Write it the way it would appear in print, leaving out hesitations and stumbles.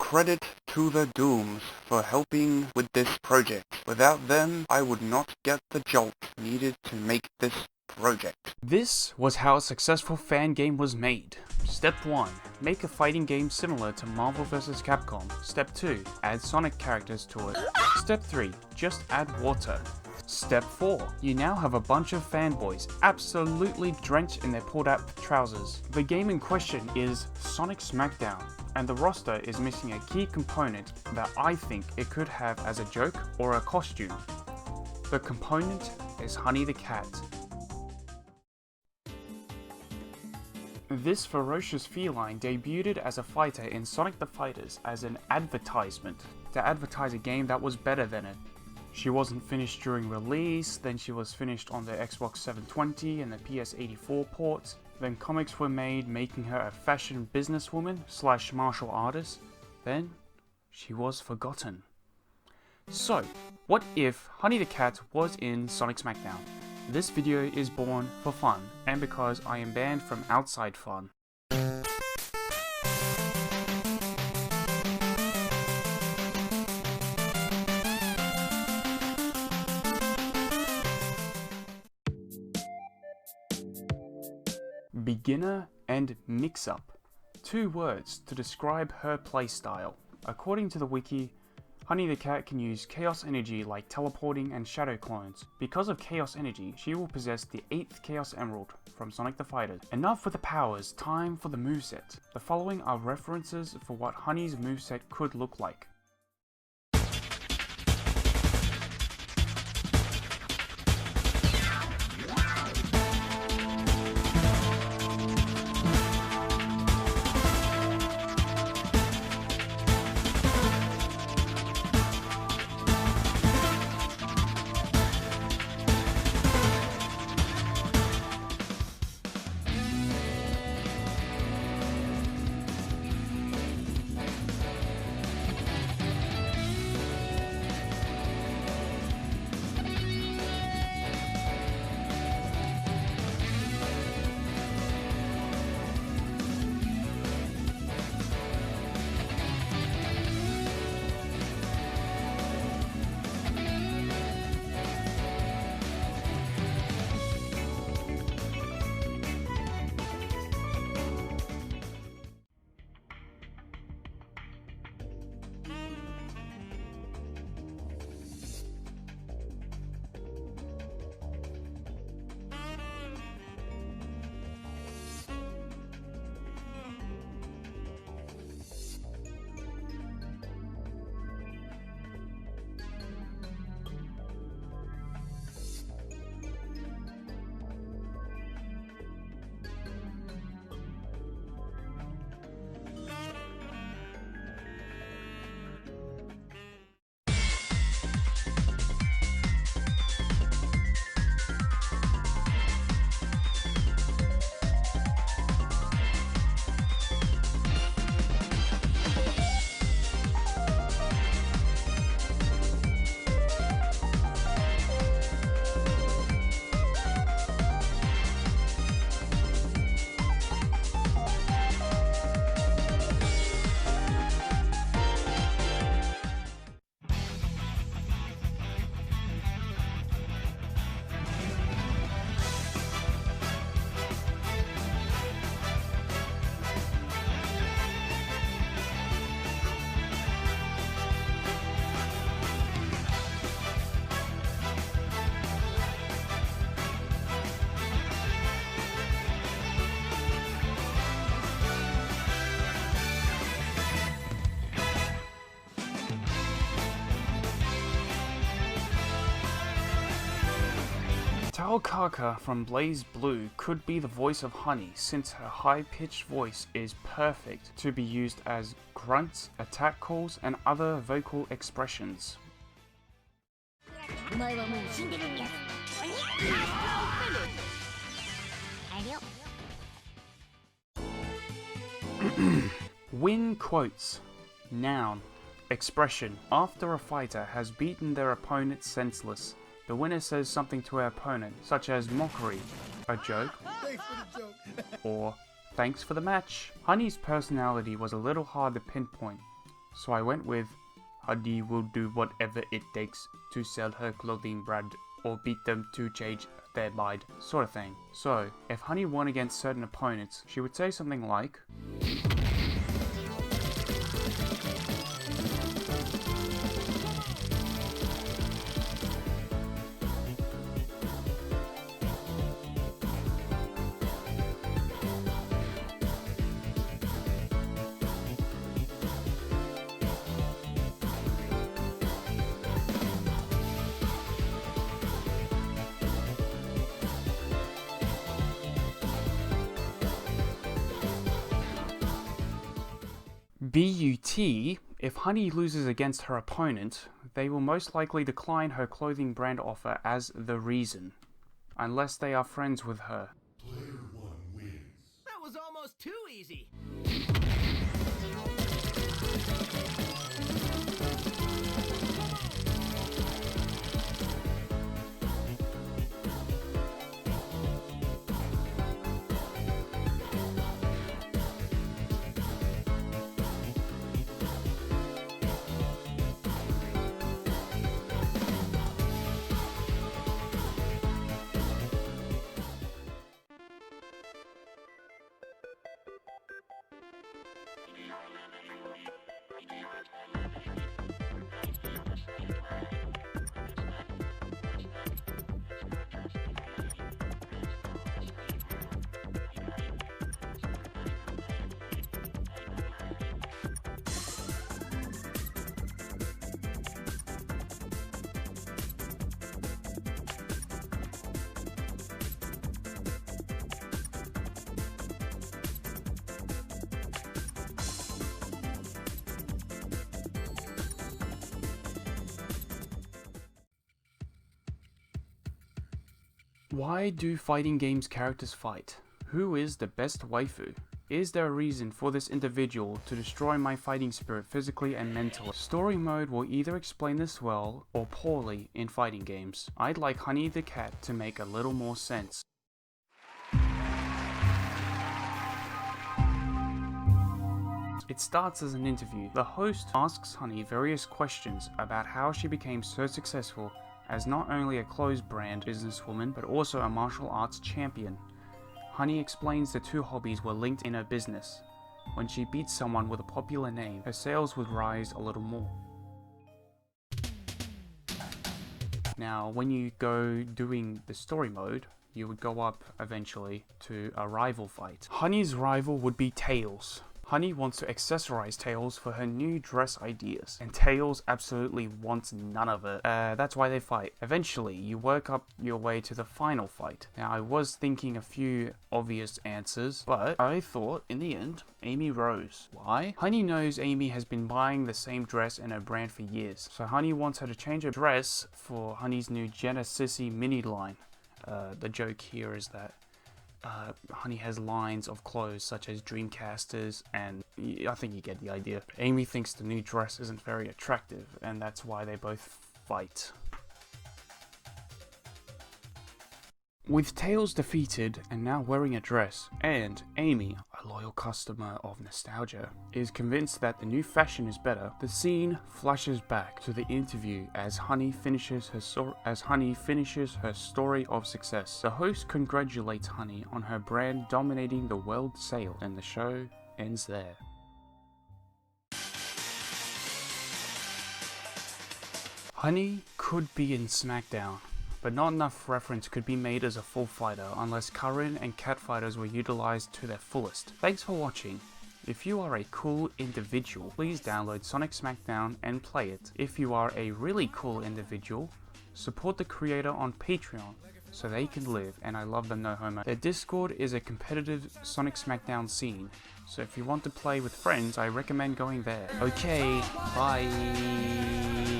credit to the Dooms for helping with this project. Without them, I would not get the jolt needed to make this project. This was how a successful fan game was made. Step 1. Make a fighting game similar to Marvel vs. Capcom. Step 2. Add Sonic characters to it. Step 3. Just add water. Step 4. You now have a bunch of fanboys absolutely drenched in their pulled-out trousers. The game in question is Sonic Smackdown, and the roster is missing a key component that I think it could have as a joke or a costume. The component is Honey the Cat. This ferocious feline debuted as a fighter in Sonic the Fighters as an advertisement to advertise a game that was better than it. She wasn't finished during release, then she was finished on the Xbox 720 and the PS84 ports, then comics were made making her a fashion businesswoman / martial artist, then she was forgotten. So, what if Honey the Cat was in Sonic Smackdown? This video is born for fun, and because I am banned from outside fun. Beginner and mix-up. 2 words to describe her playstyle. According to the wiki, Honey the Cat can use Chaos Energy like teleporting and shadow clones. Because of Chaos Energy, she will possess the 8th Chaos Emerald from Sonic the Fighters. Enough with the powers, time for the moveset. The following are references for what Honey's moveset could look like. Kaka from Blaze Blue could be the voice of Honey, since her high-pitched voice is perfect to be used as grunts, attack calls, and other vocal expressions. Win quotes. Noun. Expression. After a fighter has beaten their opponent senseless, the winner says something to her opponent, such as mockery, a joke, or thanks for the match. Honey's personality was a little hard to pinpoint, So I went with Honey will do whatever it takes to sell her clothing brand or beat them to change their mind, sort of thing. So, if Honey won against certain opponents, she would say something like, BUT, if Honey loses against her opponent, they will most likely decline her clothing brand offer as the reason, unless they are friends with her. Player 1 wins. That was almost too easy. Why do fighting games characters fight? Who is the best waifu? Is there a reason for this individual to destroy my fighting spirit physically and mentally? Story mode will either explain this well or poorly in fighting games. I'd like Honey the Cat to make a little more sense. It starts as an interview. The host asks Honey various questions about how she became so successful as not only a clothes brand businesswoman, but also a martial arts champion. Honey explains the two hobbies were linked in her business. When she beats someone with a popular name, her sales would rise a little more. Now, when you go doing the story mode, you would go up eventually to a rival fight. Honey's rival would be Tails. Honey wants to accessorize Tails for her new dress ideas, and Tails absolutely wants none of it. That's why they fight. Eventually, you work up your way to the final fight. Now, I was thinking a few obvious answers, but I thought, in the end, Amy rose. Why? Honey knows Amy has been buying the same dress in her brand for years, so Honey wants her to change her dress for Honey's new Jenna Sissy mini line. The joke here is that Honey has lines of clothes such as Dreamcasters, and I think you get the idea. Amy thinks the new dress isn't very attractive, and that's why they both fight. With Tails defeated and now wearing a dress, and Amy, a loyal customer of nostalgia, is convinced that the new fashion is better, the scene flashes back to the interview as Honey finishes her story of success. The host congratulates Honey on her brand dominating the world sale, and the show ends there. Honey could be in Smackdown, but not enough reference could be made as a full fighter unless Karin and Cat fighters were utilized to their fullest. Thanks for watching. If you are a cool individual, please download Sonic Smackdown and play it. If you are a really cool individual, support the creator on Patreon so they can live, and I love them no homo. Their Discord is a competitive Sonic Smackdown scene, so if you want to play with friends, I recommend going there. Okay, bye.